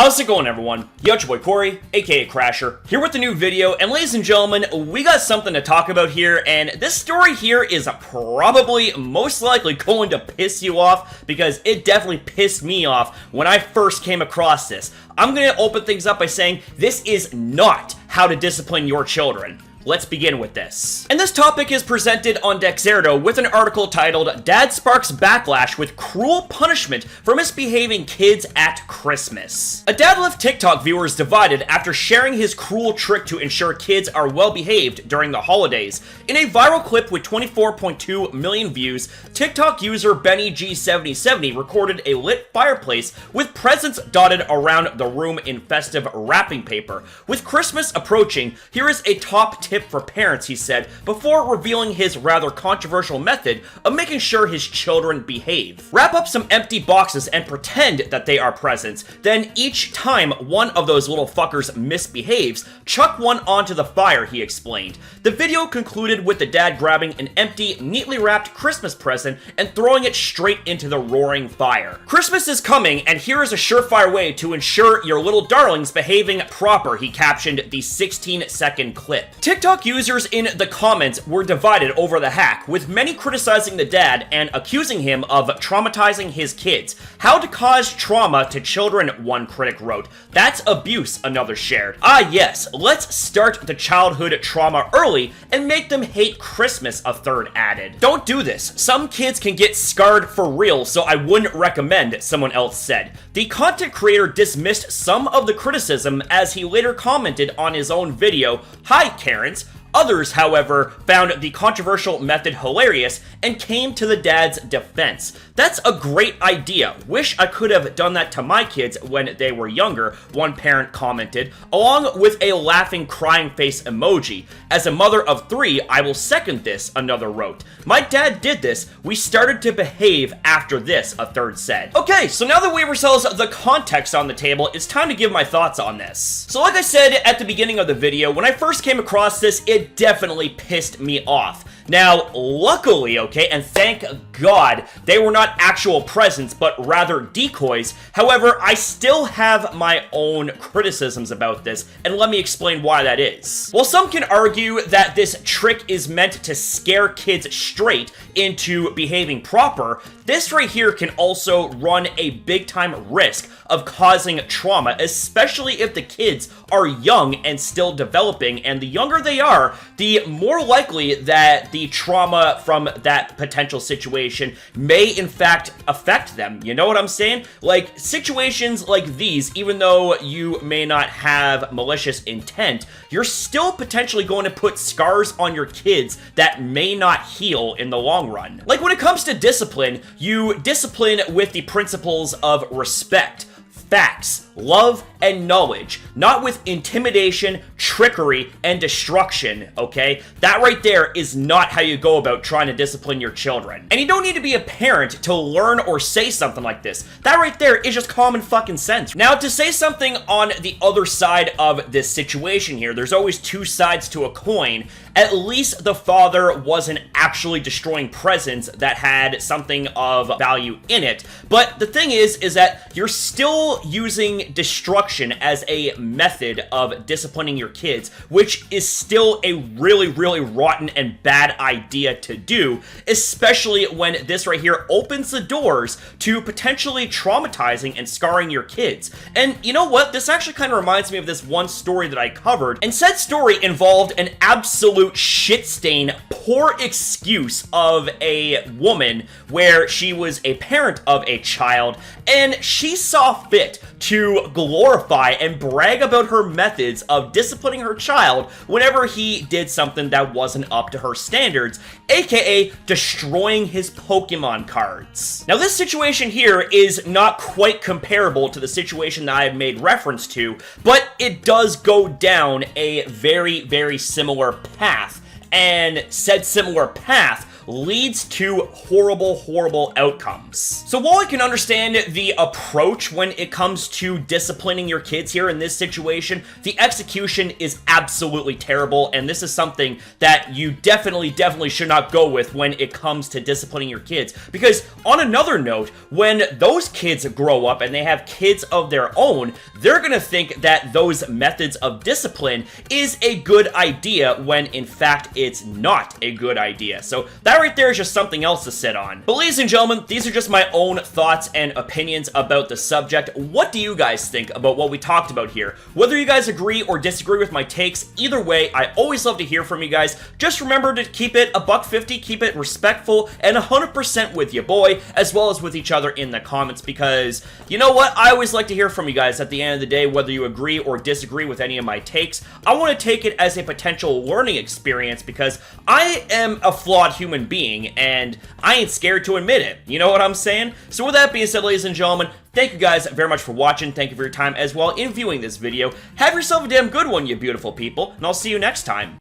How's it going, everyone? Yo, it's your boy Corey, aka Crasher, here with a new video, and ladies and gentlemen, we got something to talk about here, and this story here is probably most likely going to piss you off, because it definitely pissed me off when I first came across this. I'm gonna open things up by saying this is not how to discipline your children. Let's begin with this. And this topic is presented on Dexerto with an article titled, Dad Sparks Backlash with Cruel Punishment for Misbehaving Kids at Christmas. A dad left TikTok viewers divided after sharing his cruel trick to ensure kids are well behaved during the holidays. In a viral clip with 24.2 million views, TikTok user BennyG7070 recorded a lit fireplace with presents dotted around the room in festive wrapping paper. With Christmas approaching, here is a top tip for parents, he said, before revealing his rather controversial method of making sure his children behave. Wrap up some empty boxes and pretend that they are presents. Then each time one of those little fuckers misbehaves, chuck one onto the fire, he explained. The video concluded with the dad grabbing an empty, neatly wrapped Christmas present and throwing it straight into the roaring fire. Christmas is coming, and here is a surefire way to ensure your little darlings behaving proper, he captioned the 16-second clip. TikTok users in the comments were divided over the hack, with many criticizing the dad and accusing him of traumatizing his kids. How to cause trauma to children, one critic wrote. That's abuse, another shared. Ah yes, let's start the childhood trauma early and make them hate Christmas, a third added. Don't do this. Some kids can get scarred for real, so I wouldn't recommend, someone else said. The content creator dismissed some of the criticism as he later commented on his own video, "Hi, Karens." Others, however, found the controversial method hilarious and came to the dad's defense. That's a great idea. Wish I could have done that to my kids when they were younger, one parent commented, along with a laughing crying face emoji. As a mother of 3, I will second this, another wrote. My dad did this. We started to behave after this, a third said. Okay, so now that we have ourselves the context on the table, it's time to give my thoughts on this. So like I said at the beginning of the video, when I first came across this, it definitely pissed me off. Now, luckily, okay, and thank God, they were not actual presents, but rather decoys. However, I still have my own criticisms about this, and let me explain why that is. Well, some can argue that this trick is meant to scare kids straight into behaving proper. This right here can also run a big-time risk of causing trauma, especially if the kids are young and still developing, and the younger they are, the more likely that the trauma from that potential situation may in fact affect them. You know what I'm saying? Like, situations like these, even though you may not have malicious intent, you're still potentially going to put scars on your kids that may not heal in the long run. Like, when it comes to discipline, you discipline with the principles of respect, facts, love, and knowledge, not with intimidation, trickery, and destruction, okay? That right there is not how you go about trying to discipline your children. And you don't need to be a parent to learn or say something like this. That right there is just common fucking sense. Now, to say something on the other side of this situation here, there's always two sides to a coin. At least the father wasn't actually destroying presents that had something of value in it. But the thing is that you're still using destruction as a method of disciplining your kids, which is still a really, really rotten and bad idea to do, especially when this right here opens the doors to potentially traumatizing and scarring your kids. And you know what? This actually kind of reminds me of this one story that I covered, and said story involved an absolute shit stain, poor excuse of a woman where she was a parent of a child, and she saw fit to glorify and brag about her methods of disciplining her child whenever he did something that wasn't up to her standards, aka destroying his Pokemon cards. Now, this situation here is not quite comparable to the situation that I have made reference to, but it does go down a very, very similar path, and said similar path leads to horrible, horrible outcomes. So while I can understand the approach when it comes to disciplining your kids here in this situation, the execution is absolutely terrible, and this is something that you definitely should not go with when it comes to disciplining your kids. Because on another note, when those kids grow up and they have kids of their own, they're gonna think that those methods of discipline is a good idea when in fact it's not a good idea. So that right there is just something else to sit on. But ladies and gentlemen, these are just my own thoughts and opinions about the subject. What do you guys think about what we talked about here? Whether you guys agree or disagree with my takes, either way, I always love to hear from you guys. Just remember to keep it $1.50, keep it respectful, and 100% with your boy, as well as with each other in the comments, because you know what? I always like to hear from you guys at the end of the day, whether you agree or disagree with any of my takes. I want to take it as a potential learning experience because I am a flawed human being and I ain't scared to admit it. You know what I'm saying? So with that being said, ladies and gentlemen, thank you guys very much for watching. Thank you for your time as well in viewing this video. Have yourself a damn good one, you beautiful people, and I'll see you next time.